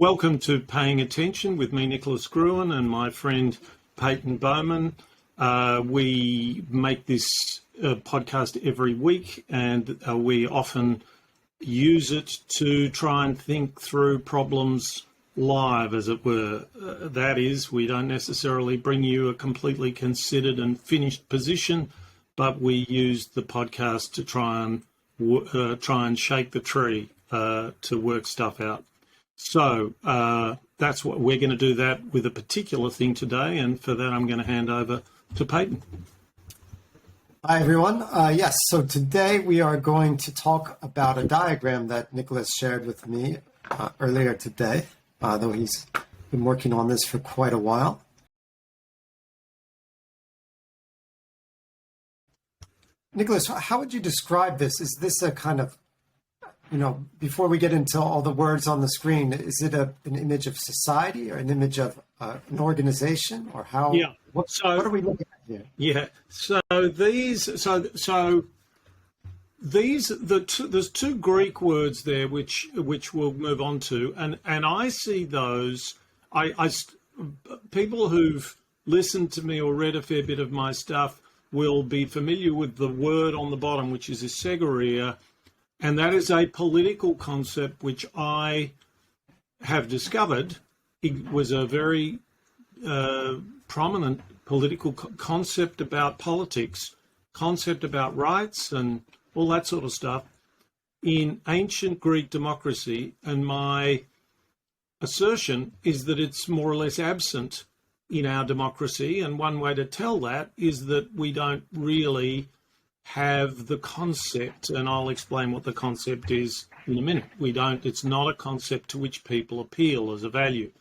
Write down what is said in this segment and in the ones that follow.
Welcome to Paying Attention with me, Nicholas Gruen, and my friend Peyton Bowman. We make this podcast every week, and we often use it to try and think through problems live, as it were. That is, we don't necessarily bring you a completely considered and finished position, but we use the podcast to try and shake the tree to work stuff out. So that's what we're going to do that with a particular thing today, and for that I'm going to hand over to Peyton. Hi everyone. Yes, so today we are going to talk about a diagram that Nicholas shared with me earlier today, though he's been working on this for quite a while. Nicholas, how would you describe this? Is this a kind of, before we get into all the words on the screen, is it an image of society or an image of an organization, or how? Yeah. What are we looking at here? Yeah. There's two Greek words there which we'll move on to, and I see those. People who've listened to me or read a fair bit of my stuff will be familiar with the word on the bottom, which is isegoria. And that is a political concept which I have discovered. It was a very prominent political concept about politics, concept about rights and all that sort of stuff in ancient Greek democracy. And my assertion is that it's more or less absent in our democracy. And one way to tell that is that we don't really have the concept, and I'll explain what the concept is in a minute. It's not a concept to which people appeal as a value.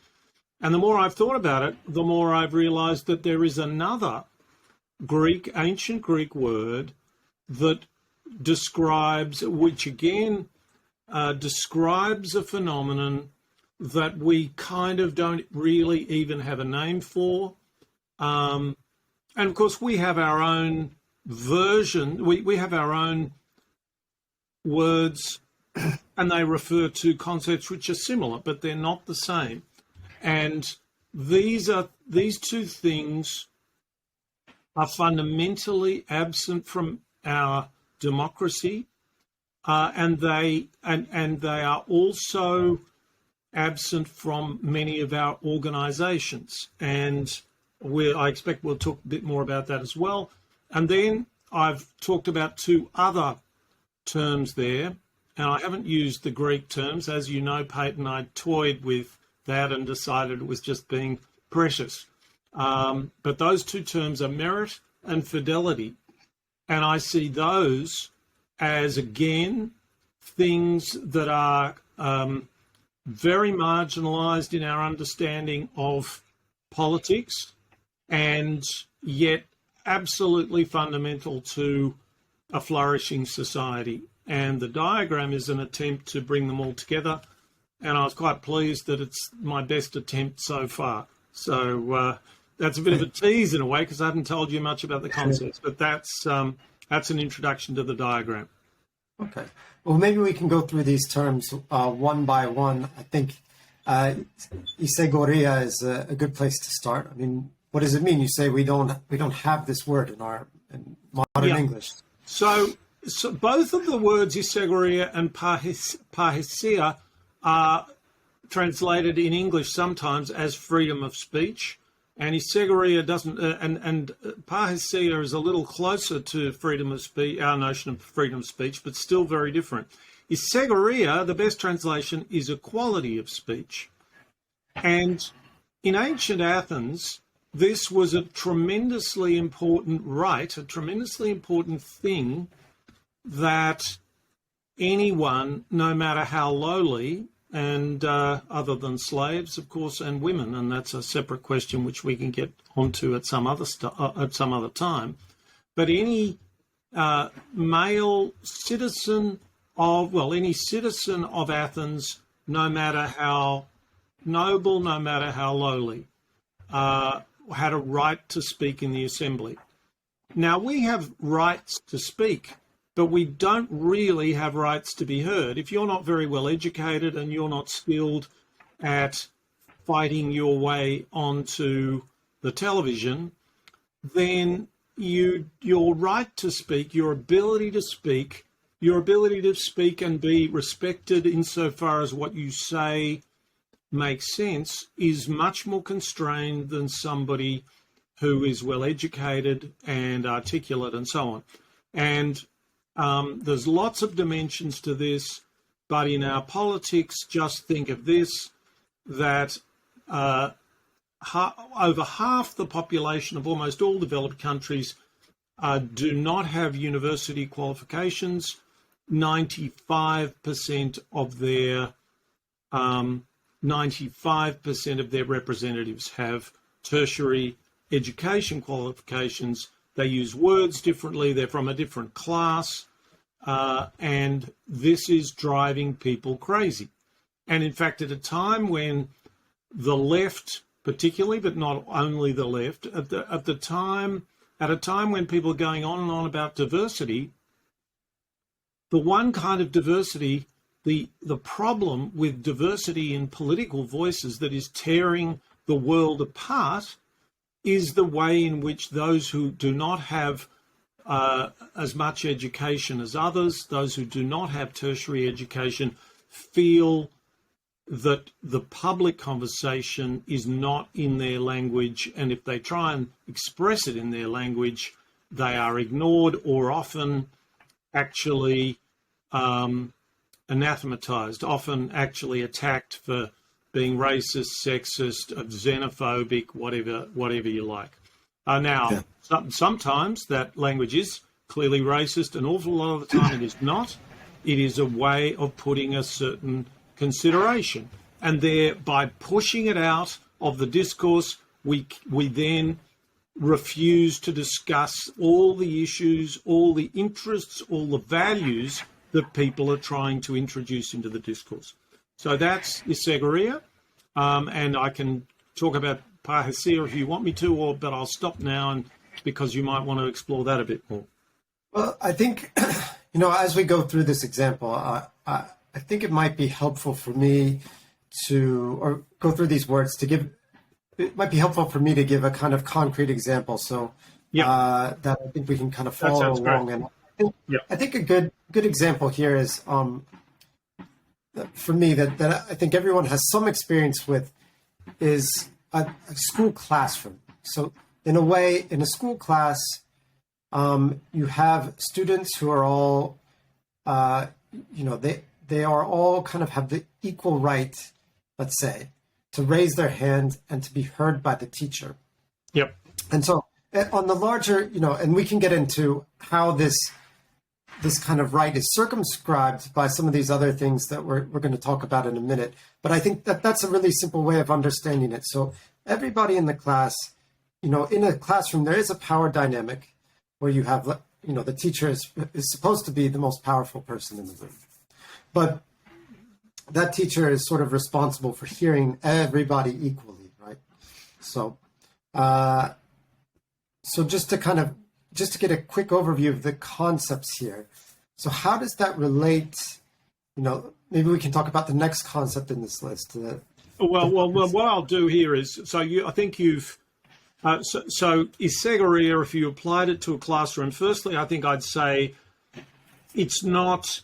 And the more I've thought about it, the more I've realized that there is another ancient Greek word that describes a phenomenon that we kind of don't really even have a name for. And of course, we have our own version, we have our own words, and they refer to concepts which are similar, but they're not the same. And these two things are fundamentally absent from our democracy, and they are also absent from many of our organizations. And I expect we'll talk a bit more about that as well. And then I've talked about two other terms there, and I haven't used the Greek terms. As you know, Peyton, I toyed with that and decided it was just being precious. But those two terms are merit and fidelity. And I see those as, again, things that are very marginalized in our understanding of politics, and yet absolutely fundamental to a flourishing society. And the diagram is an attempt to bring them all together. And I was quite pleased that it's my best attempt so far. So that's a bit of a tease in a way, because I haven't told you much about the concepts, but that's an introduction to the diagram. Okay. Well, maybe we can go through these terms one by one. I think isegoria is a good place to start. I mean, what does it mean? You say we don't have this word in modern English. So both of the words isegoria and parrhesia are translated in English sometimes as freedom of speech, and isegoria doesn't. And parrhesia is a little closer to freedom of speech, our notion of freedom of speech, but still very different. Isegoria, the best translation, is equality of speech, and in ancient Athens, this was a tremendously important right, a tremendously important thing that anyone, no matter how lowly, and other than slaves, of course, and women, and that's a separate question which we can get onto at some other time, but any male citizen any citizen of Athens, no matter how noble, no matter how lowly, had a right to speak in the assembly. Now, we have rights to speak, but we don't really have rights to be heard. If you're not very well educated and you're not skilled at fighting your way onto the television, then your right to speak, your ability to speak and be respected insofar as what you say makes sense is much more constrained than somebody who is well educated and articulate and so on. And there's lots of dimensions to this, but in our politics, just think of this, that over half the population of almost all developed countries do not have university qualifications. 95% of their 95% of their representatives have tertiary education qualifications. They use words differently. They're from a different class. And this is driving people crazy. And in fact, at a time when the left, particularly, but not only the left, at a time when people are going on and on about diversity, the one kind of diversity, the problem with diversity in political voices that is tearing the world apart is the way in which those who do not have as much education as others, those who do not have tertiary education, feel that the public conversation is not in their language, and if they try and express it in their language, they are ignored or often actually anathematized, often actually attacked for being racist, sexist, xenophobic, whatever you like. Sometimes that language is clearly racist. An awful lot of the time it is not. It is a way of putting a certain consideration. And by pushing it out of the discourse, we then refuse to discuss all the issues, all the interests, all the values that people are trying to introduce into the discourse. So that's Isagoria, and I can talk about Parrhesia if you want me to, but I'll stop now, and because you might want to explore that a bit more. Well, I think, as we go through this example, I think it might be helpful for me or go through these words it might be helpful for me to give a kind of concrete example. So that I think we can kind of follow along. Great. And I think a good example here is, for me, that I think everyone has some experience with is a school classroom. So in a way, in a school class, you have students who are all, they are all kind of have the equal right, let's say, to raise their hand and to be heard by the teacher. Yep. And so on the larger, and we can get into how this kind of right is circumscribed by some of these other things that we're going to talk about in a minute. But I think that's a really simple way of understanding it. So everybody in the class, in a classroom, there is a power dynamic where you have, the teacher is supposed to be the most powerful person in the room. But that teacher is sort of responsible for hearing everybody equally, right? So, just to get a quick overview of the concepts here. So how does that relate? Maybe we can talk about the next concept in this list. Well, what I'll do here is, I think you've, so Isagoria, if you applied it to a classroom, firstly, I think I'd say it's not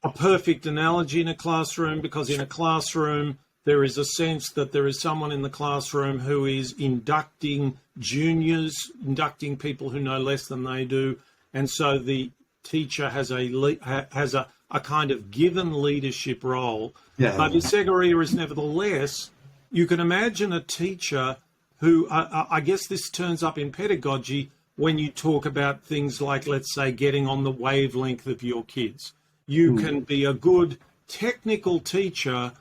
a perfect analogy in a classroom, because in a classroom, there is a sense that there is someone in the classroom who is inducting juniors, inducting people who know less than they do. And so the teacher has a kind of given leadership role. Yeah. But Isagoria is nevertheless, you can imagine a teacher who, I guess this turns up in pedagogy when you talk about things like, let's say, getting on the wavelength of your kids. You can be a good technical teacher,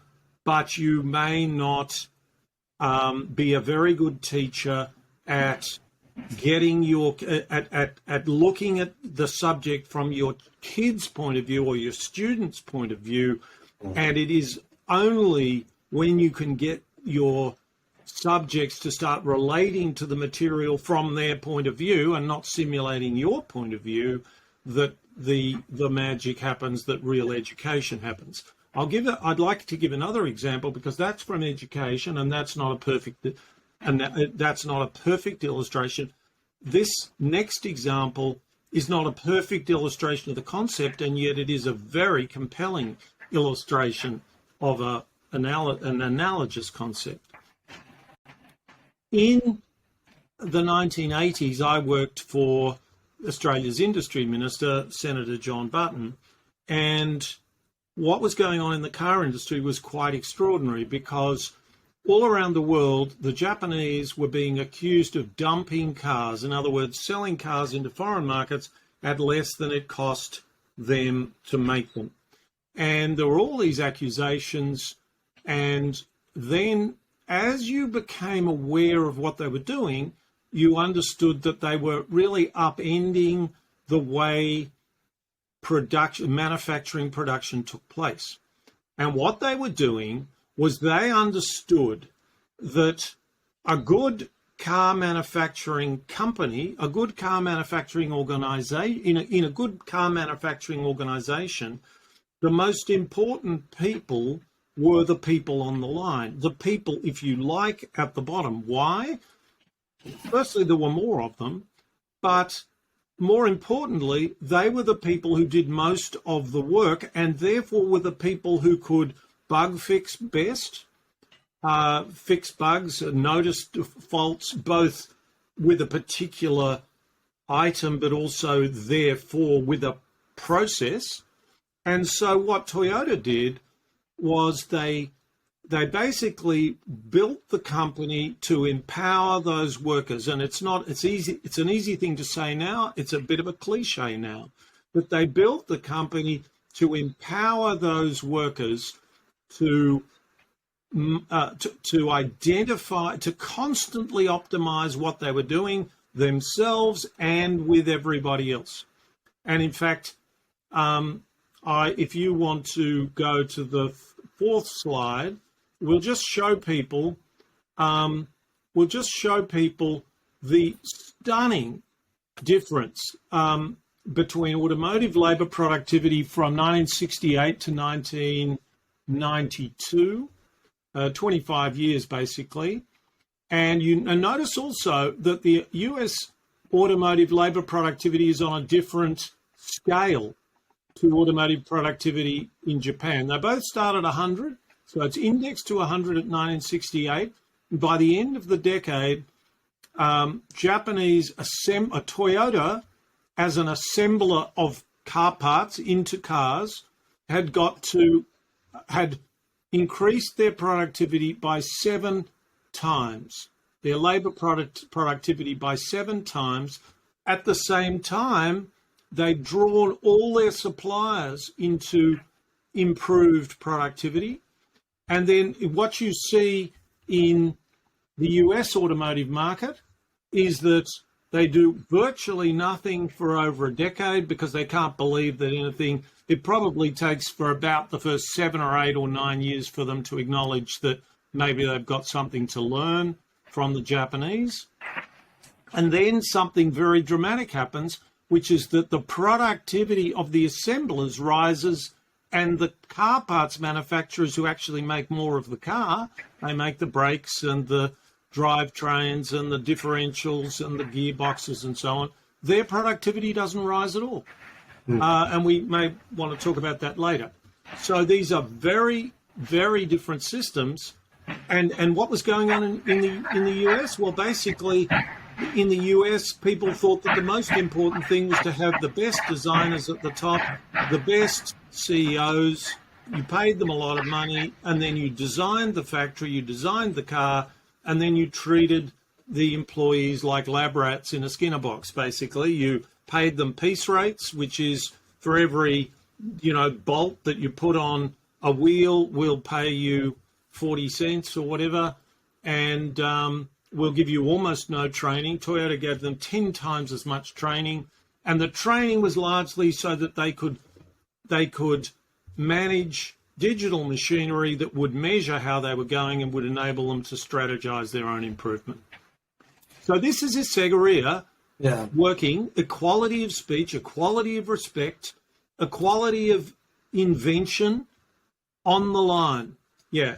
but you may not be a very good teacher at getting at looking at the subject from your kid's point of view or your student's point of view. And it is only when you can get your subjects to start relating to the material from their point of view and not simulating your point of view that the magic happens, that real education happens. I'd like to give another example because that's from education, and that's not a perfect illustration. This next example is not a perfect illustration of the concept, and yet it is a very compelling illustration of an analogous concept. In the 1980s, I worked for Australia's Industry Minister, Senator John Button, and what was going on in the car industry was quite extraordinary because all around the world, the Japanese were being accused of dumping cars, in other words, selling cars into foreign markets at less than it cost them to make them. And there were all these accusations, and then as you became aware of what they were doing, you understood that they were really upending the way manufacturing production took place. And what they were doing was they understood that a good car manufacturing company, a good car manufacturing organization, in a good car manufacturing organization, the most important people were the people on the line. The people, if you like, at the bottom. Why? Firstly, there were more of them, but more importantly, they were the people who did most of the work and therefore were the people who could bug fix best, fix bugs, notice faults, both with a particular item, but also therefore with a process. And so what Toyota did was they basically built the company to empower those workers. And it's an easy thing to say now. It's a bit of a cliche now, but they built the company to empower those workers to identify, to constantly optimize what they were doing themselves and with everybody else. And in fact, if you want to go to the fourth slide, we'll just show people the stunning difference between automotive labor productivity from 1968 to 1992, 25 years basically. And notice also that the US automotive labor productivity is on a different scale to automotive productivity in Japan. They both start at 100. So it's indexed to 100 at 1968. By the end of the decade, Toyota, as an assembler of car parts into cars, had increased their productivity by 7 times, their labor productivity by 7 times. At the same time, they'd drawn all their suppliers into improved productivity. And then what you see in the US automotive market is that they do virtually nothing for over a decade because they can't believe that anything. It probably takes for about the first 7 or 8 or 9 years for them to acknowledge that maybe they've got something to learn from the Japanese. And then something very dramatic happens, which is that the productivity of the assemblers rises, and the car parts manufacturers who actually make more of the car, they make the brakes and the drivetrains and the differentials and the gearboxes and so on, their productivity doesn't rise at all. And we may want to talk about that later. So these are very, very different systems. And what was going on in the US? Well, basically, in the US, people thought that the most important thing was to have the best designers at the top, the best CEOs. You paid them a lot of money, and then you designed the factory, you designed the car, and then you treated the employees like lab rats in a Skinner box, basically. You paid them piece rates, which is for every, bolt that you put on a wheel, we'll pay you 40 cents or whatever, and we'll give you almost no training. Toyota gave them 10 times as much training, and the training was largely so that they could manage digital machinery that would measure how they were going and would enable them to strategize their own improvement. So this is Isegaria working equality of speech, equality of respect, equality of invention, On the line. Yeah.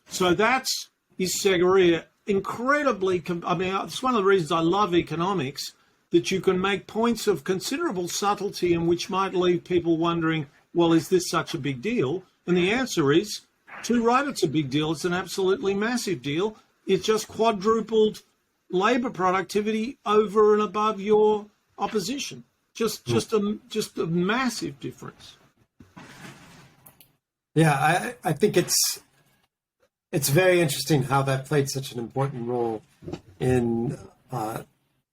So that's Isagoria. Incredibly, it's one of the reasons I love economics, that you can make points of considerable subtlety and which might leave people wondering, well, is this such a big deal? And the answer is, too right, it's a big deal. It's an absolutely massive deal. It's just quadrupled labour productivity over and above your opposition. Just a massive difference. Yeah, I think it's very interesting how that played such an important role in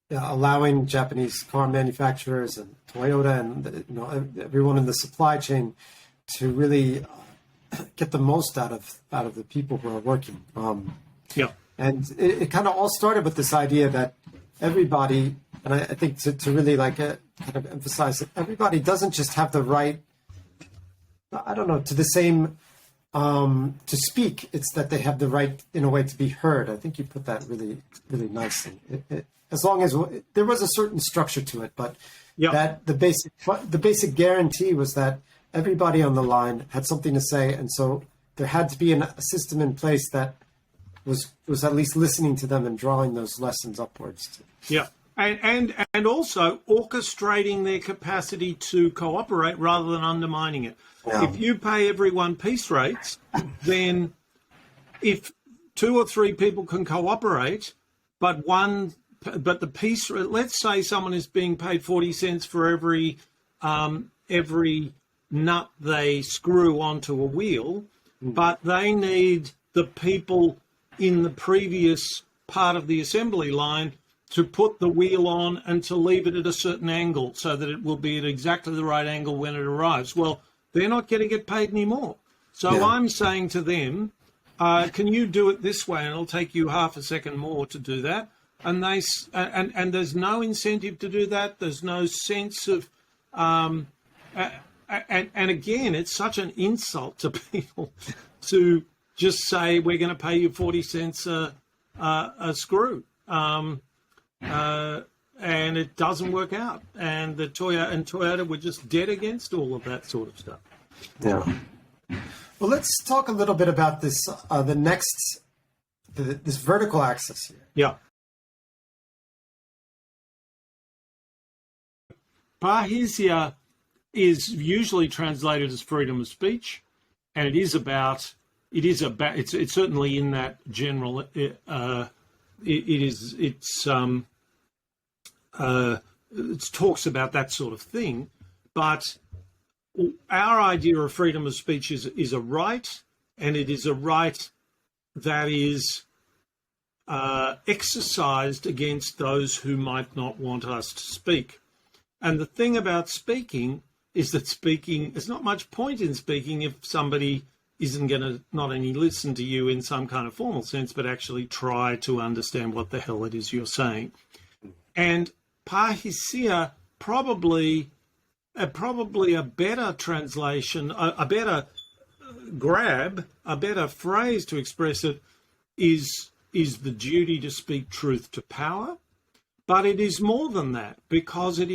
allowing Japanese car manufacturers and Toyota and everyone in the supply chain to really get the most out of the people who are working. And it kind of all started with this idea that everybody, and I think to really kind of emphasize that everybody doesn't just have the right, to the same, to speak. It's that they have the right, in a way, to be heard. I think you put that really, really nicely. As long as there was a certain structure to it, but that the basic guarantee was that everybody on the line had something to say, and so there had to be a system in place that was at least listening to them and drawing those lessons upwards. And also orchestrating their capacity to cooperate rather than undermining it. Yeah. If you pay everyone piece rates, then if 2 or 3 people can cooperate, but the piece, let's say someone is being paid 40 cents for every nut they screw onto a wheel, but they need the people in the previous part of the assembly line to put the wheel on and to leave it at a certain angle so that it will be at exactly the right angle when it arrives. Well, they're not going to get paid anymore. So I'm saying to them, can you do it this way? And it'll take you half a second more to do that. And and there's no incentive to do that. There's no sense of, and again, it's such an insult to people to just say, we're going to pay you 40 cents a screw. And it doesn't work out. And Toyota were just dead against all of that sort of stuff. Yeah. Well, let's talk a little bit about this, this vertical axis here. Yeah. Parrhesia is usually translated as freedom of speech, and it's certainly in that general, it talks about that sort of thing, but our idea of freedom of speech is a right, and it is a right that is exercised against those who might not want us to speak. And the thing about speaking is that there's not much point in speaking if somebody isn't going to not only listen to you in some kind of formal sense, but actually try to understand what the hell it is you're saying. And parrhesia, probably a better translation, a better grab, a better phrase to express it is the duty to speak truth to power. But it is more than that, because now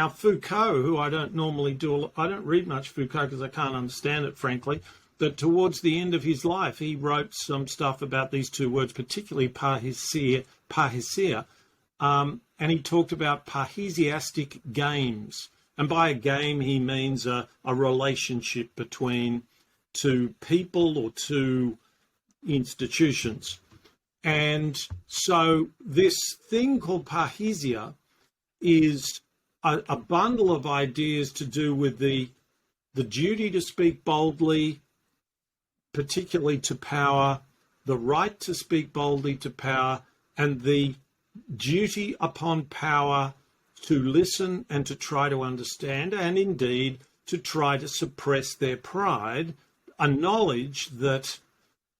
Foucault, who I don't normally I don't read much Foucault because I can't understand it, frankly, but towards the end of his life, he wrote some stuff about these two words, particularly parrhesia, and he talked about parrhesiastic games. And by a game, he means a relationship between two people or two institutions. And so this thing called parrhesia is a bundle of ideas to do with the duty to speak boldly, particularly to power, the right to speak boldly to power, and the duty upon power to listen and to try to understand, and indeed to try to suppress their pride, a knowledge that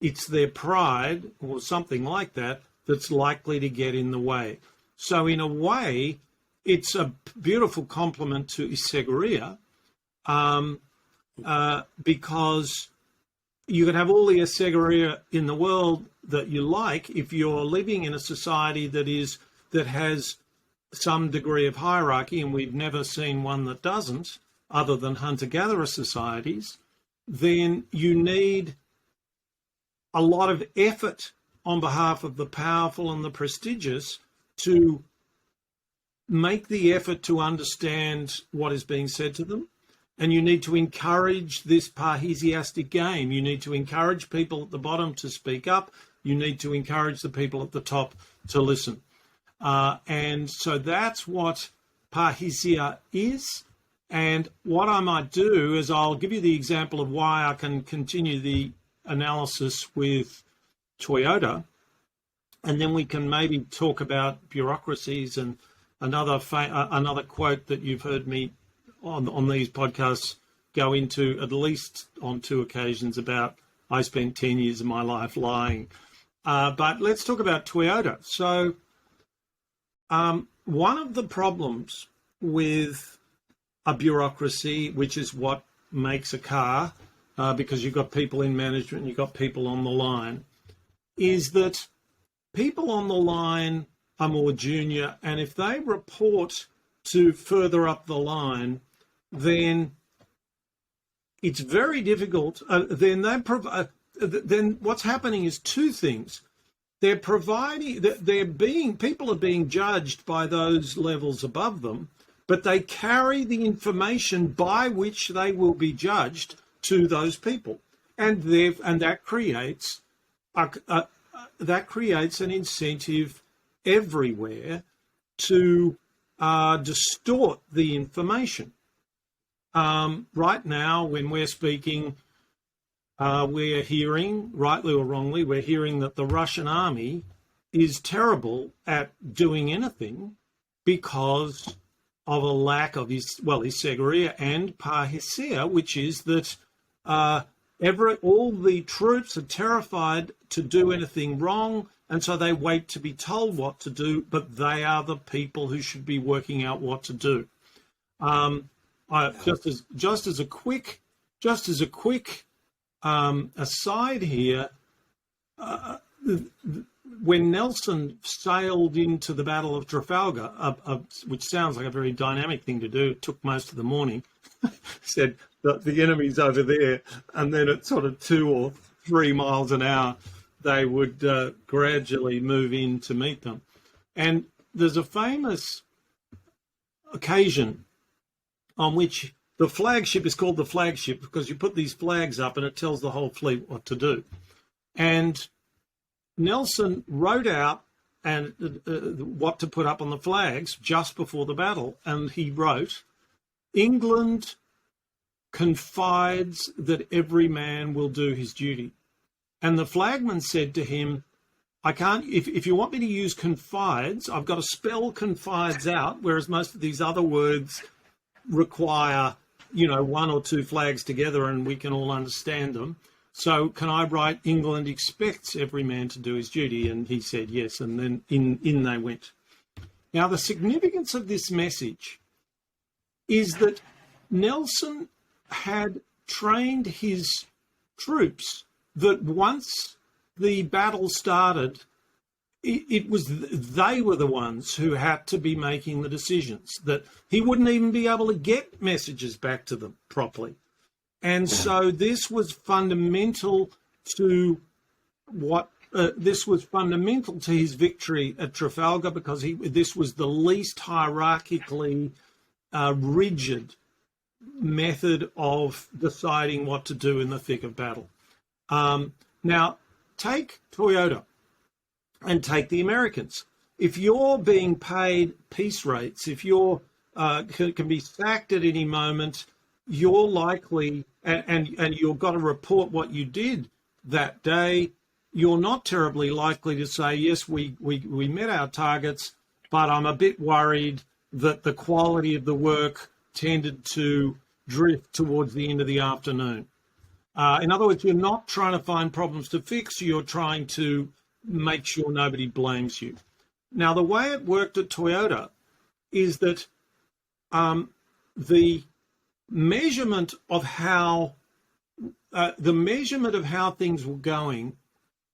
it's their pride or something like that that's likely to get in the way. So in a way, it's a beautiful compliment to Isagoria, because you can have all the Isagoria in the world that you like if you're living in a society that has some degree of hierarchy, and we've never seen one that doesn't. other than hunter-gatherer societies, then you need a lot of effort on behalf of the powerful and the prestigious to make the effort to understand what is being said to them. And you need to encourage this parrhesiastic game. You need to encourage people at the bottom to speak up. You need to encourage the people at the top to listen. And so that's what parrhesia is. And what I might do is I'll give you the example of why I can continue the analysis with Toyota. And then we can maybe talk about bureaucracies and another quote that you've heard me on these podcasts go into at least on 2 occasions about I spent 10 years of my life lying. But let's talk about Toyota. So one of the problems with a bureaucracy, which is what makes a car, because you've got people in management, you've got people on the line, is that people on the line are more junior, and if they report to further up the line, then it's very difficult. Then what's happening is 2 things. People are being judged by those levels above them, but they carry the information by which they will be judged to those people, and that creates an incentive everywhere to distort the information. Right now, when we're speaking, we're hearing, rightly or wrongly, we're hearing that the Russian army is terrible at doing anything because of a lack of Iseguria and parrhesia, which is that all the troops are terrified to do anything wrong, and so they wait to be told what to do, but they are the people who should be working out what to do. Just as a quick aside here, when Nelson sailed into the Battle of Trafalgar, which sounds like a very dynamic thing to do, it took most of the morning, said that the enemy's over there, and then at sort of 2 or 3 miles an hour, they would gradually move in to meet them. And there's a famous occasion on which the flagship is called the flagship because you put these flags up and it tells the whole fleet what to do. And Nelson wrote out what to put up on the flags just before the battle. And he wrote, "England confides that every man will do his duty." And the flagman said to him, "I can't, if you want me to use confides, I've got to spell confides out, whereas most of these other words require, 1 or 2 flags together and we can all understand them. So can I write England expects every man to do his duty?" And he said yes, and then in they went. Now, the significance of this message is that Nelson had trained his troops that once the battle started, they were the ones who had to be making the decisions, that he wouldn't even be able to get messages back to them properly. And so this was fundamental to his victory at Trafalgar, because this was the least hierarchically rigid method of deciding what to do in the thick of battle. Now, take Toyota and take the Americans. If you're being paid peace rates, if you're can be sacked at any moment, you're likely, and you've got to report what you did that day, you're not terribly likely to say, yes, we met our targets, but I'm a bit worried that the quality of the work tended to drift towards the end of the afternoon. In other words, you're not trying to find problems to fix, you're trying to make sure nobody blames you. Now, the way it worked at Toyota is that the measurement of how things were going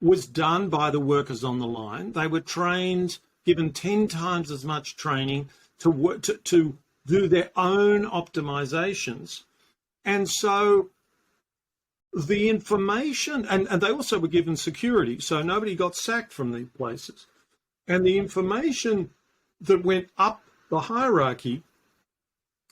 was done by the workers on the line. They were trained, given 10 times as much training to do their own optimizations. And so the information, and they also were given security, so nobody got sacked from these places. And the information that went up the hierarchy,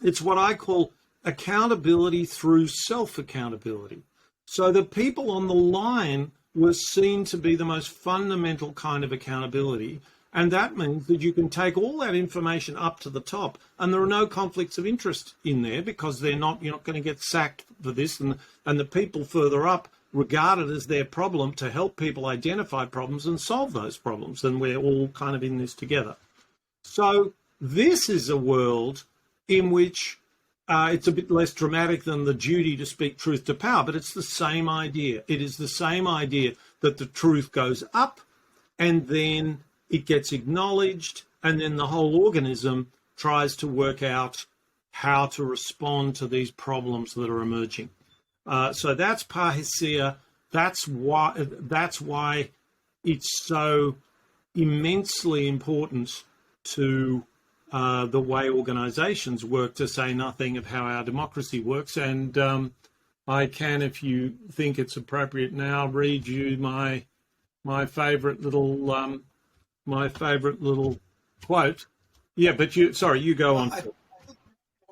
it's what I call accountability through self-accountability. So the people on the line were seen to be the most fundamental kind of accountability. And that means that you can take all that information up to the top, and there are no conflicts of interest in there because you're not going to get sacked for this. And the people further up regard it as their problem to help people identify problems and solve those problems. And we're all kind of in this together. So this is a world in which it's a bit less dramatic than the duty to speak truth to power, but it's the same idea. It is the same idea that the truth goes up and then it gets acknowledged, and then the whole organism tries to work out how to respond to these problems that are emerging. So that's parrhesia. That's why it's so immensely important to the way organizations work, to say nothing of how our democracy works. And I can, if you think it's appropriate now, read you my favorite little quote. Yeah, but you go on.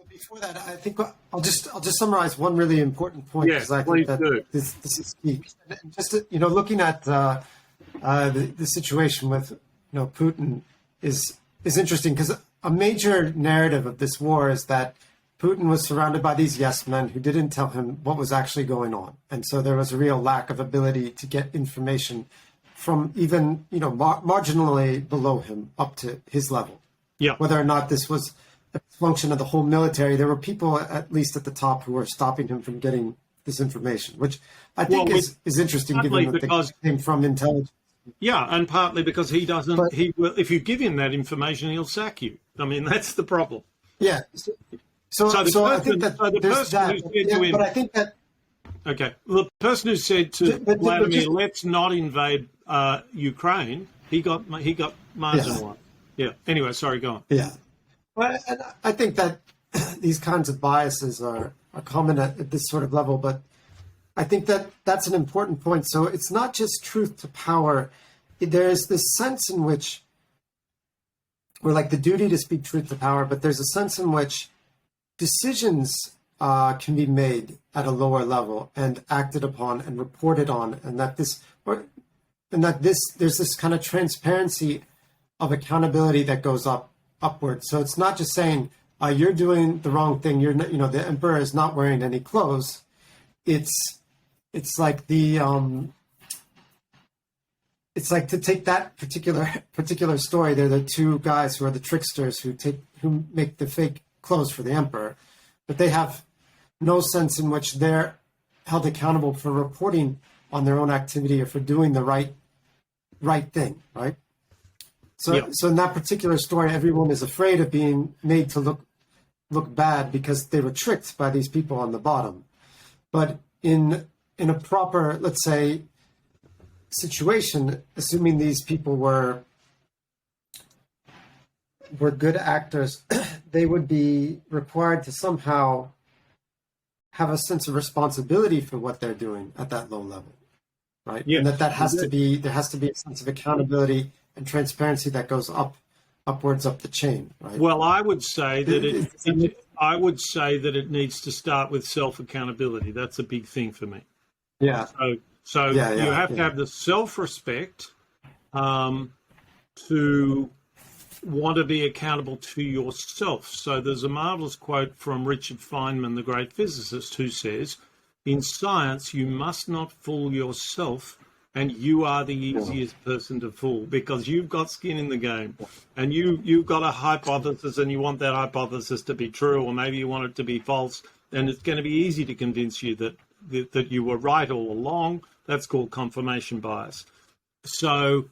Before that, I think I'll just summarize one really important point, because I think that do. This is key. Just looking at the situation with Putin is interesting, because a major narrative of this war is that Putin was surrounded by these yes men who didn't tell him what was actually going on, and so there was a real lack of ability to get information from even marginally below him up to his level. Yeah. Whether or not this was a function of the whole military, there were people at least at the top who were stopping him from getting this information, which I think is interesting, given that they came from intelligence. Yeah, and partly because he doesn't. If you give him that information, he'll sack you. I mean, that's the problem. Yeah. So I think that there's that. But I think that. Okay, the person who said to Vladimir, "Let's not invade Ukraine," he got marginalized. Yeah. Anyway, sorry, go on. Yeah. But I think that these kinds of biases are common at this sort of level, but I think that that's an important point. So it's not just truth to power. There is this sense in which we're like the duty to speak truth to power, but there's a sense in which decisions can be made at a lower level and acted upon and reported on, and that there's this kind of transparency of accountability that goes upward. So it's not just saying you're doing the wrong thing. You're not, the emperor is not wearing any clothes. It's like it's like to take that particular story. They're the two guys who are the tricksters who make the fake clothes for the emperor, but they have no sense in which they're held accountable for reporting on their own activity or for doing the right thing, right? So in that particular story, everyone is afraid of being made to look bad because they were tricked by these people on the bottom. But in a proper, let's say, situation, assuming these people were good actors, they would be required to somehow have a sense of responsibility for what they're doing at that low level, right? Yeah. And there has to be a sense of accountability and transparency that goes upwards up the chain, right? Well, I would say that it needs to start with self-accountability. That's a big thing for me. Yeah. So you have to have the self-respect to want to be accountable to yourself. So there's a marvelous quote from Richard Feynman, the great physicist, who says, "In science, you must not fool yourself, and you are the easiest person to fool because you've got skin in the game, and you've got a hypothesis, and you want that hypothesis to be true, or maybe you want it to be false, and it's going to be easy to convince you that you were right all along." That's called confirmation bias. So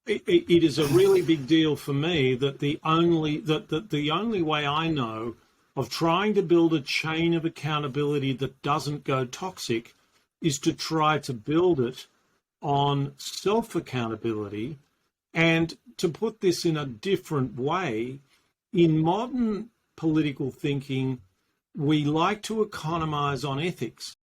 it is a really big deal for me that the only way I know of trying to build a chain of accountability that doesn't go toxic is to try to build it on self-accountability. And to put this in a different way, in modern political thinking, we like to economize on ethics.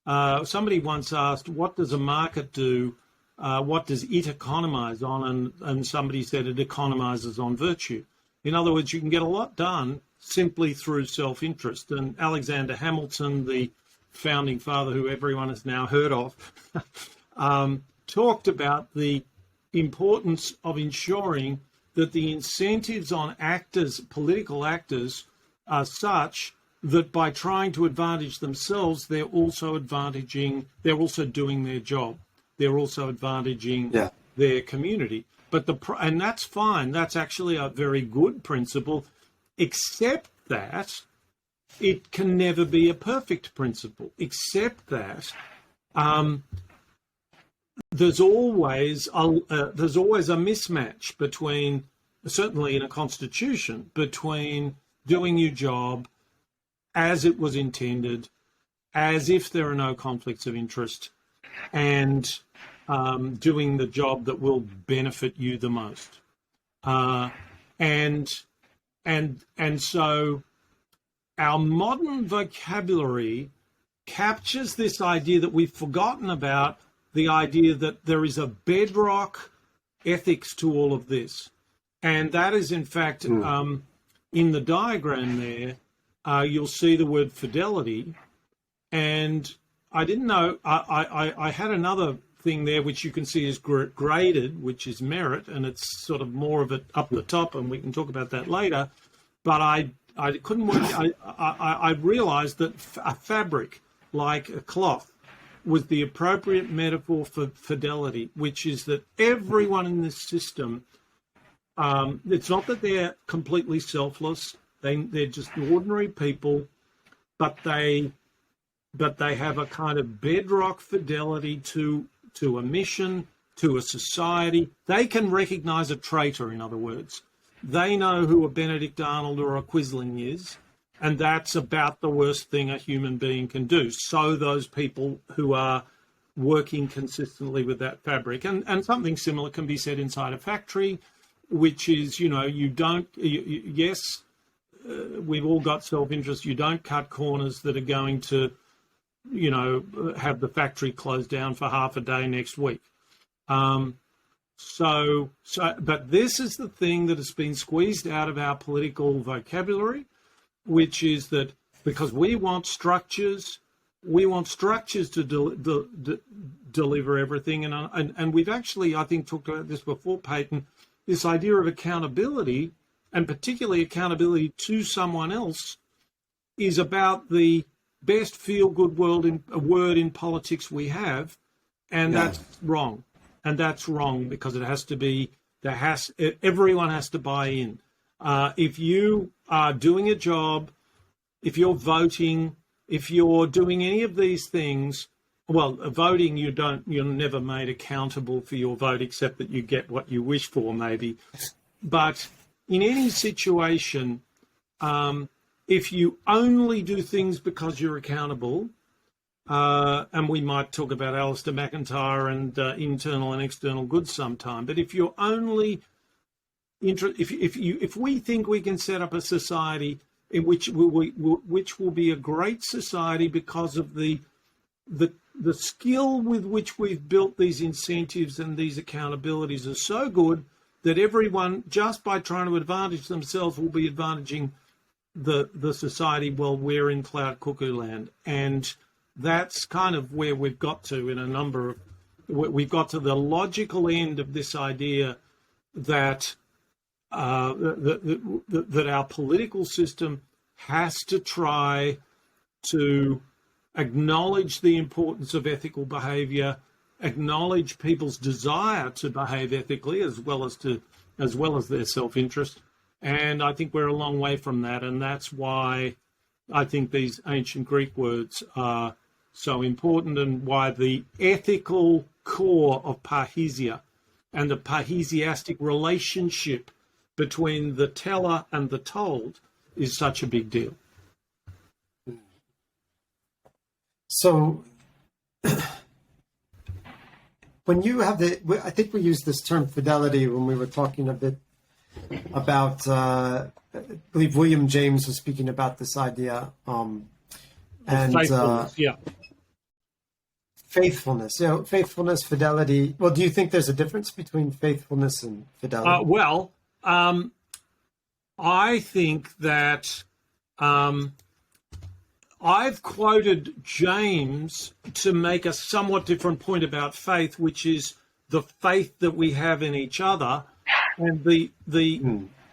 Somebody once asked, what does a market do? What does it economize on? And somebody said it economizes on virtue. In other words, you can get a lot done simply through self-interest. And Alexander Hamilton, the founding father who everyone has now heard of, talked about the importance of ensuring that the incentives on actors, political actors, are such that by trying to advantage themselves, they're also doing their job. They're also advantaging their community. And that's fine. That's actually a very good principle, except that it can never be a perfect principle, except that there's always a mismatch between, certainly in a constitution, between doing your job as it was intended, as if there are no conflicts of interest, and doing the job that will benefit you the most. And so our modern vocabulary captures this idea that we've forgotten about, the idea that there is a bedrock ethics to all of this. And that is, in fact, in the diagram there, you'll see the word fidelity. And I didn't know, I had another thing there which you can see is graded, which is merit, and it's sort of more of it up the top, and we can talk about that later. But I couldn't work, I realized that a fabric, like a cloth, was the appropriate metaphor for fidelity, which is that everyone in this system, it's not that they're completely selfless, they're just ordinary people, but they have a kind of bedrock fidelity to a mission, to a society. They can recognize a traitor, in other words. They know who a Benedict Arnold or a Quisling is, and that's about the worst thing a human being can do. So those people who are working consistently with that fabric. And something similar can be said inside a factory, which is, yes, we've all got self-interest. You don't cut corners that are going to, have the factory closed down for half a day next week. But this is the thing that has been squeezed out of our political vocabulary, which is that because we want structures to deliver everything. And we've actually, I think, talked about this before, Peyton, this idea of accountability, and particularly accountability to someone else, is about the best feel-good word in politics we have, and that's wrong. And that's wrong because it has to be, everyone has to buy in. If you are doing a job, if you're voting, if you're doing any of these things, well, voting, you're never made accountable for your vote, except that you get what you wish for, maybe. But in any situation, if you only do things because you're accountable, and we might talk about Alistair McIntyre and internal and external goods sometime, but if you're only if we think we can set up a society in which will be a great society because of the skill with which we've built these incentives and these accountabilities are so good that everyone, just by trying to advantage themselves, will be advantaging the society while we're in cloud cuckoo land. And that's kind of where we've got to we've got to the logical end of this idea that that our political system has to try to acknowledge the importance of ethical behavior, acknowledge people's desire to behave ethically as well as their self-interest. And I think we're a long way from that, and that's why I think these ancient Greek words are so important, and why the ethical core of parrhesia and the parrhesiastic relationship between the teller and the told is such a big deal. So when you have I think we used this term fidelity when we were talking a bit about, I believe William James was speaking about this idea. Faithfulness, yeah. Faithfulness, faithfulness, fidelity. Well, do you think there's a difference between faithfulness and fidelity? I think that I've quoted James to make a somewhat different point about faith, which is the faith that we have in each other. And the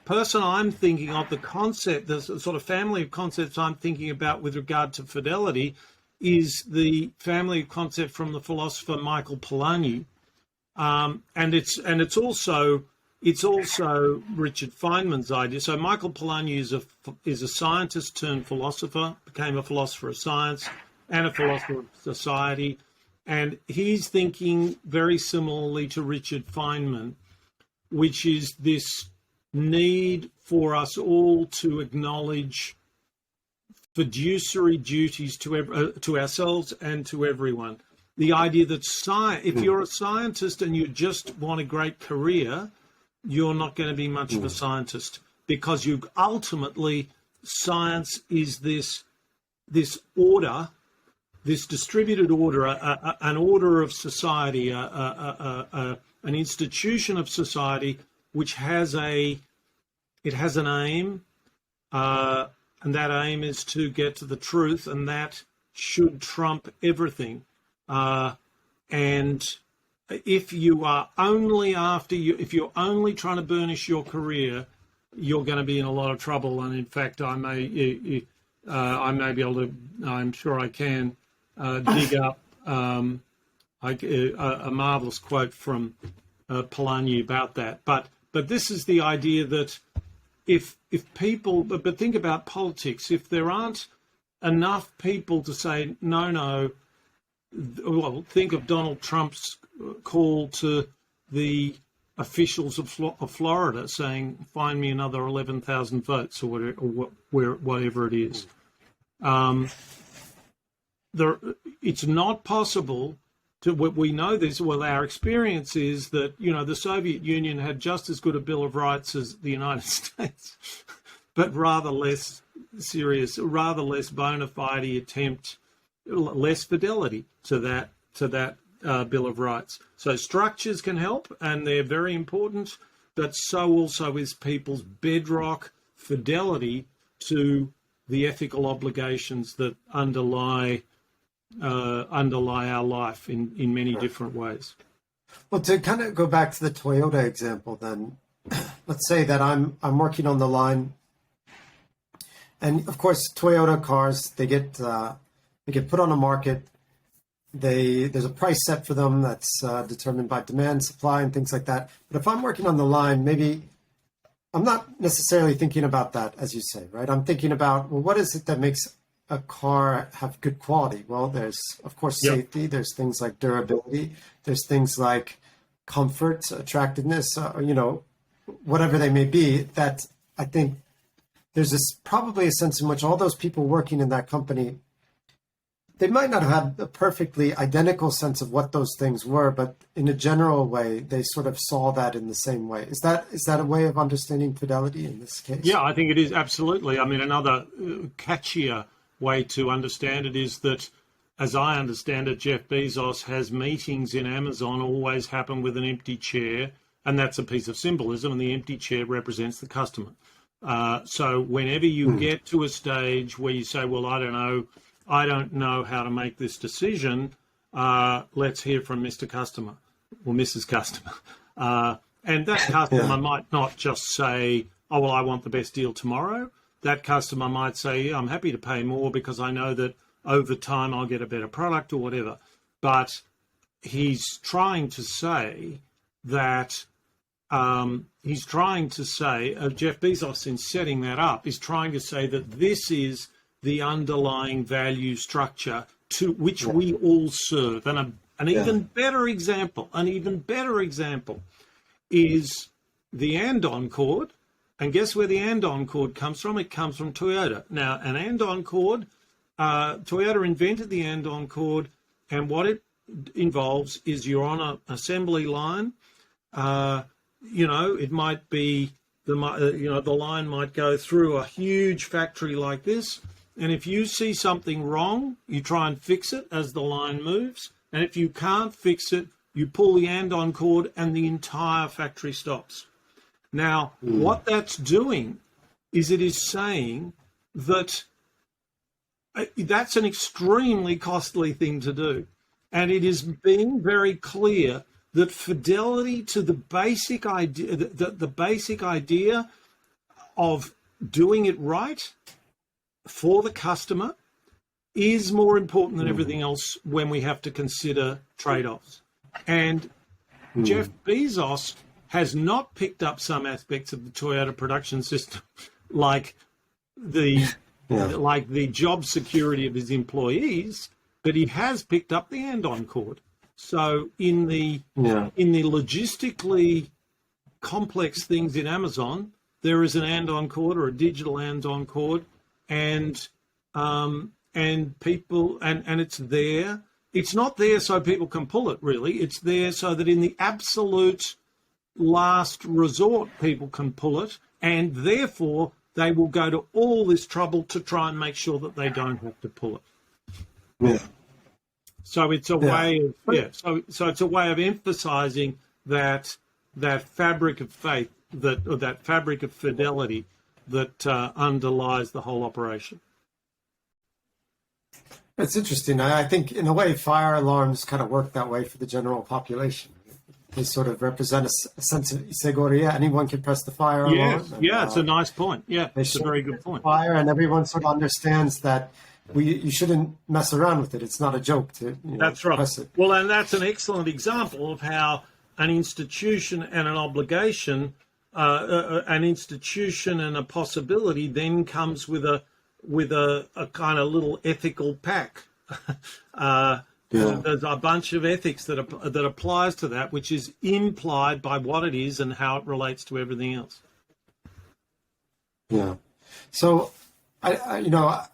person I'm thinking of, the concept, the sort of family of concepts I'm thinking about with regard to fidelity is the family of concept from the philosopher Michael Polanyi. And it's also Richard Feynman's idea. So Michael Polanyi is a scientist turned philosopher, became a philosopher of science and a philosopher of society, and he's thinking very similarly to Richard Feynman, which is this need for us all to acknowledge fiduciary duties to ourselves and to everyone. The idea that if you're a scientist and you just want a great career, you're not going to be much of a scientist, because you ultimately, science is this order, this distributed order, an order of society, an institution of society which has an aim, and that aim is to get to the truth, and that should trump everything. And if you are only if you're only trying to burnish your career, you're going to be in a lot of trouble. And in fact, I may be able to, I'm sure I can, dig up a marvelous quote from Polanyi about that. But this is the idea that if people, but think about politics, if there aren't enough people to say, no, well, think of Donald Trump's call to the officials of Florida saying, find me another 11,000 votes or whatever it is. It's not possible to, we know this, well, our experience is that, the Soviet Union had just as good a Bill of Rights as the United States, but rather less serious, rather less bona fide attempt, less fidelity to that Bill of Rights. So structures can help, and they're very important, but so also is people's bedrock fidelity to the ethical obligations that underlie our life in many different ways. Well, to kind of go back to the Toyota example, then, let's say that I'm working on the line, and of course, Toyota cars, they get put on the market. There's a price set for them that's determined by demand, supply, and things like that. But if I'm working on the line, maybe I'm not necessarily thinking about that, as you say, right? I'm thinking about, well, what is it that makes a car have good quality? Well, there's, of course, safety. There's things like durability. There's things like comfort, attractiveness, whatever they may be, that I think there's probably a sense in which all those people working in that company, they might not have had a perfectly identical sense of what those things were, but in a general way, they sort of saw that in the same way. Is that a way of understanding fidelity in this case? Yeah, I think it is, absolutely. I mean, another catchier way to understand it is that, as I understand it, Jeff Bezos has meetings in Amazon always happen with an empty chair, and that's a piece of symbolism, and the empty chair represents the customer. So whenever you get to a stage where you say, well, I don't know how to make this decision, let's hear from Mr. Customer or Mrs. Customer. And that customer might not just say, oh, well, I want the best deal tomorrow. That customer might say, yeah, I'm happy to pay more because I know that over time I'll get a better product or whatever. But he's trying to say that, Jeff Bezos, in setting that up, is trying to say that this is the underlying value structure to which we all serve. And an even better example is the andon cord. And guess where the andon cord comes from? It comes from Toyota. Now, an andon cord, Toyota invented the andon cord, and what it involves is you're on an assembly line. It might be the line might go through a huge factory like this, and if you see something wrong, you try and fix it as the line moves, and if you can't fix it, you pull the andon cord and the entire factory stops. Now, what that's doing is it is saying that that's an extremely costly thing to do. And it is being very clear that fidelity to the basic idea, the basic idea of doing it right for the customer is more important than everything else when we have to consider trade-offs. And Jeff Bezos has not picked up some aspects of the Toyota production system, like the job security of his employees, but he has picked up the andon cord. So in the logistically complex things in Amazon, there is an andon cord or a digital andon cord, and people and it's there. It's not there so people can pull it, really. It's there so that in the absolute last resort, people can pull it, and therefore they will go to all this trouble to try and make sure that they don't have to pull it. Yeah. So it's a way of So it's a way of emphasizing that fabric of faith, that fabric of fidelity that underlies the whole operation. It's interesting. I think, in a way, fire alarms kind of work that way for the general population. They sort of represent a sense of seguridad. Anyone can press the fire alarm. It's a nice point. Yeah, it's a very good point. Fire, and everyone sort of understands that you shouldn't mess around with it. It's not a joke to that's right. press it. Well, and that's an excellent example of how an institution and an obligation, an institution and a possibility then comes with a kind of little ethical pack. There's a bunch of ethics that applies to that, which is implied by what it is and how it relates to everything else. Yeah. So, I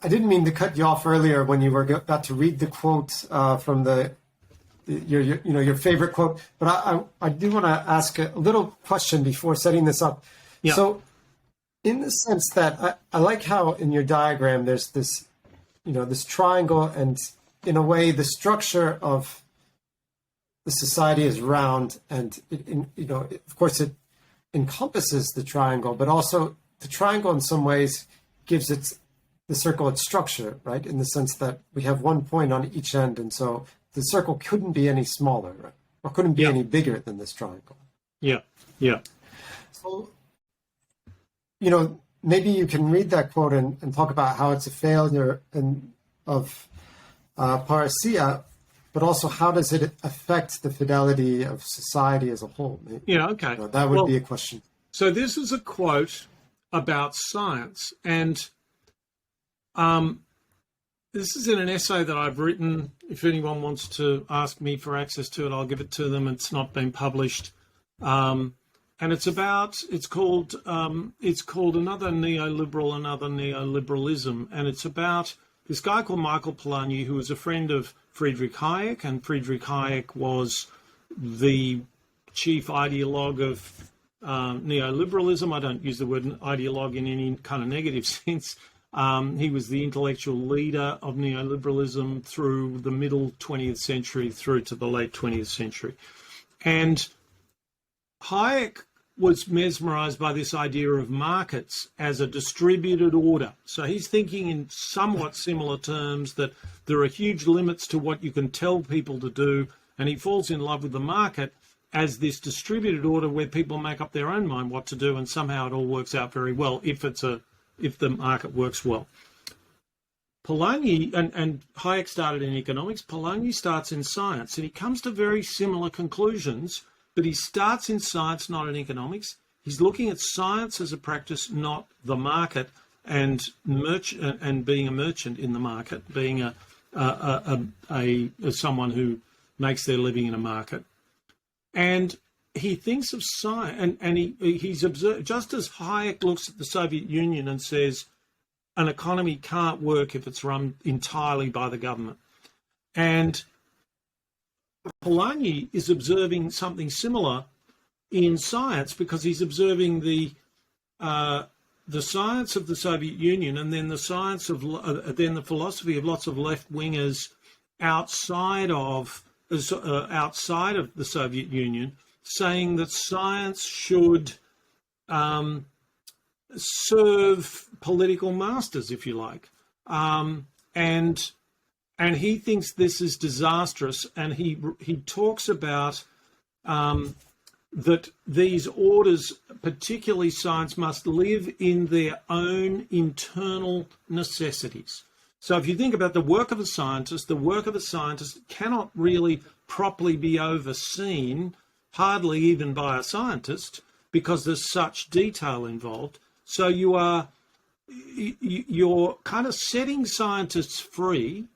didn't mean to cut you off earlier when you were about to read the quote from your favorite quote, but I do want to ask a little question before setting this up. Yeah. So, in the sense that I like how in your diagram there's this, this triangle, and in a way the structure of the society is round, and of course it encompasses the triangle, but also the triangle in some ways gives the circle its structure, right? In the sense that we have one point on each end, and so the circle couldn't be any smaller, right? Or couldn't be any bigger than this triangle. Yeah. So, maybe you can read that quote and talk about how it's a failure of parousia, but also how does it affect the fidelity of society as a whole? Maybe, okay. That would be a question. So this is a quote about science, and this is in an essay that I've written. If anyone wants to ask me for access to it, I'll give it to them. It's not been published. And it's called Another Neoliberal, Another Neoliberalism. And it's about this guy called Michael Polanyi, who was a friend of Friedrich Hayek. And Friedrich Hayek was the chief ideologue of neoliberalism. I don't use the word ideologue in any kind of negative sense. He was the intellectual leader of neoliberalism through the middle 20th century through to the late 20th century. And Hayek was mesmerized by this idea of markets as a distributed order. So he's thinking in somewhat similar terms, that there are huge limits to what you can tell people to do, and he falls in love with the market as this distributed order where people make up their own mind what to do, and somehow it all works out very well if the market works well. Polanyi, and Hayek started in economics, Polanyi starts in science, and he comes to very similar conclusions. But he starts in science, not in economics. He's looking at science as a practice, not the market, and being a merchant in the market, being someone who makes their living in a market. And he thinks of science, and he's observed, just as Hayek looks at the Soviet Union and says, an economy can't work if it's run entirely by the government. And Polanyi is observing something similar in science, because he's observing the science of the Soviet Union, and then the science of then the philosophy of lots of left wingers outside of the Soviet Union, saying that science should serve political masters, if you like, and he thinks this is disastrous, and he talks about that these orders, particularly science, must live in their own internal necessities. So if you think about the work of a scientist cannot really properly be overseen, hardly even by a scientist, because there's such detail involved. So you're kind of setting scientists free,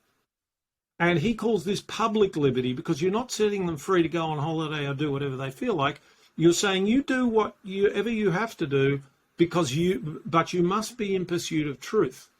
and he calls this public liberty, because you're not setting them free to go on holiday or do whatever they feel like. You're saying you do whatever you have to do, but you must be in pursuit of truth.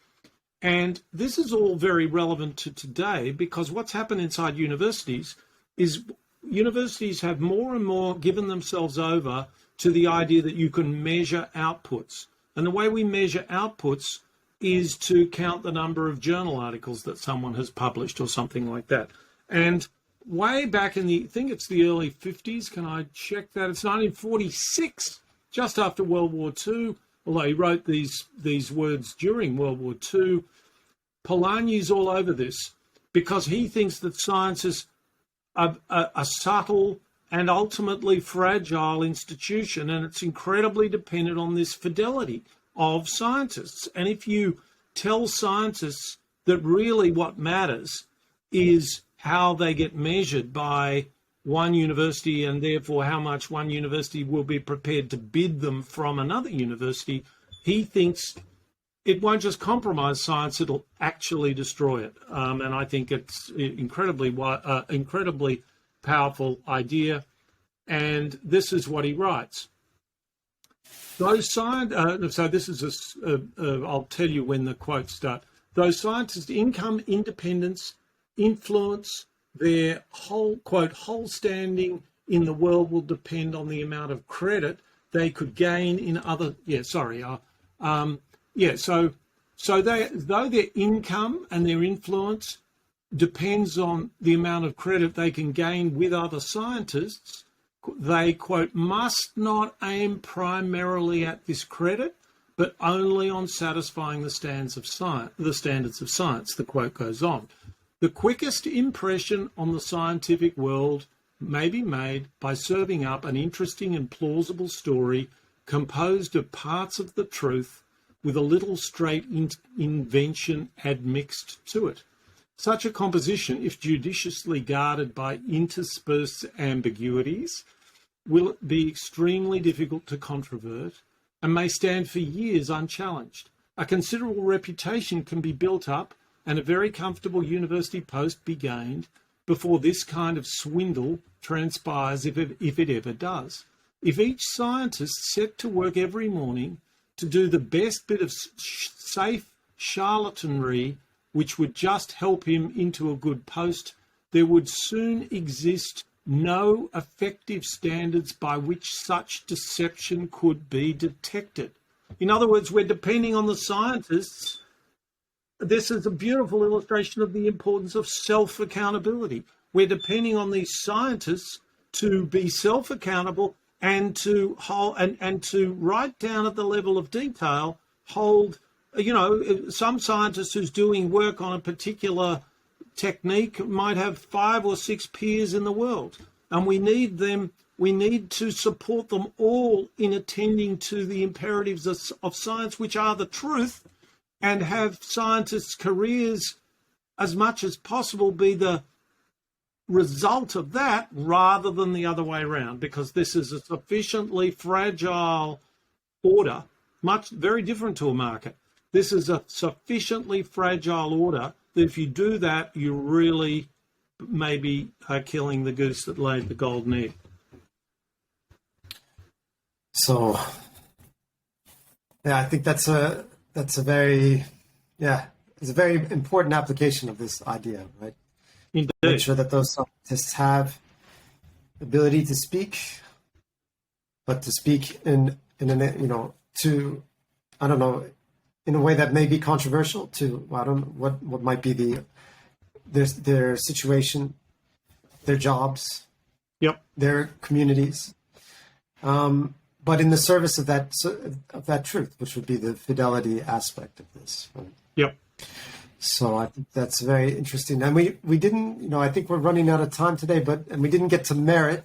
And this is all very relevant to today, because what's happened inside universities is universities have more and more given themselves over to the idea that you can measure outputs. And the way we measure outputs is to count the number of journal articles that someone has published or something like that. And way back in I think it's the early 50s, can I check that? It's 1946, just after World War II, although he wrote these words during World War II. Polanyi's all over this, because he thinks that science is a subtle and ultimately fragile institution, and it's incredibly dependent on this fidelity of scientists. And if you tell scientists that really what matters is how they get measured by one university, and therefore how much one university will be prepared to bid them from another university, he thinks it won't just compromise science, it'll actually destroy it. And I think it's incredibly powerful idea. And this is what he writes. So this is I'll tell you when the quotes start. Those scientists' income, independence, influence, their whole standing in the world will depend on the amount of credit they could gain in other. So though their income and their influence depends on the amount of credit they can gain with other scientists, they, quote, must not aim primarily at this credit, but only on satisfying the standards of science. The quote goes on. The quickest impression on the scientific world may be made by serving up an interesting and plausible story composed of parts of the truth with a little straight invention admixed to it. Such a composition, if judiciously guarded by interspersed ambiguities, will be extremely difficult to controvert and may stand for years unchallenged. A considerable reputation can be built up and a very comfortable university post be gained before this kind of swindle transpires, if it ever does. If each scientist set to work every morning to do the best bit of safe charlatanry which would just help him into a good post, there would soon exist no effective standards by which such deception could be detected. In other words, we're depending on the scientists. This is a beautiful illustration of the importance of self-accountability. We're depending on these scientists to be self-accountable and to hold and to write down at the level of detail, hold, some scientist who's doing work on a particular technique might have 5 or 6 peers in the world, and we need to support them all in attending to the imperatives of science, which are the truth, and have scientists' careers as much as possible be the result of that rather than the other way around, because this is a sufficiently fragile order, very different to a market. This is a sufficiently fragile order that if you do that, you really maybe are killing the goose that laid the golden egg. So, yeah, I think that's a very important application of this idea, right? Indeed. make sure that those scientists have ability to speak, but to speak in to, I don't know, in a way that may be controversial to, I don't know, what might be their situation, their jobs, Yep. their communities, but in the service of that truth, which would be the fidelity aspect of this. Right? Yep. So I think that's very interesting. And we didn't, I think we're running out of time today, and we didn't get to merit.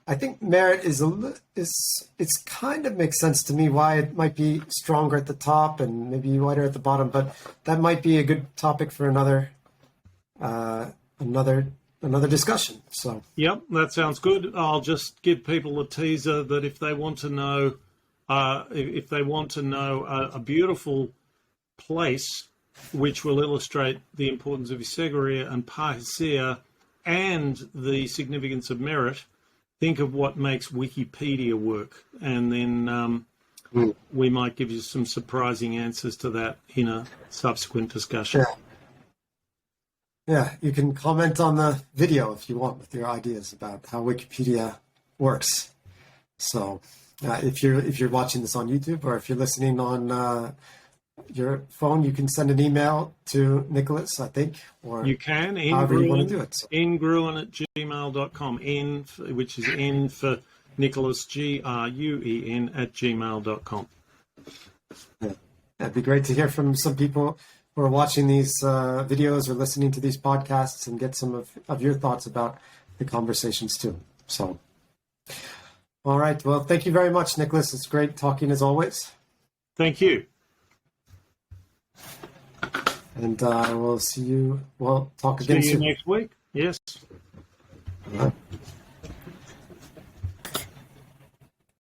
I think merit it's kind of makes sense to me why it might be stronger at the top and maybe wider at the bottom, but that might be a good topic for another discussion. So Yep, that sounds good. I'll just give people a teaser that if they want to know, a beautiful place which will illustrate the importance of Isagoria and Parhesia and the significance of merit, think of what makes Wikipedia work, and then we might give you some surprising answers to that in a subsequent discussion. Yeah, you can comment on the video if you want with your ideas about how Wikipedia works. So if you're watching this on YouTube, or if you're listening on your phone, you can send an email to Nicholas, I think, or you can, however you want to do it. So. ngruin@gmail.com, which is N for Nicholas, GRUEN @gmail.com. Yeah. It'd be great to hear from some people who are watching these videos or listening to these podcasts and get some of your thoughts about the conversations too. So, all right. Well, thank you very much, Nicholas. It's great talking as always. Thank you. And we'll see you. We'll talk again soon. soon. See you next week. Yes.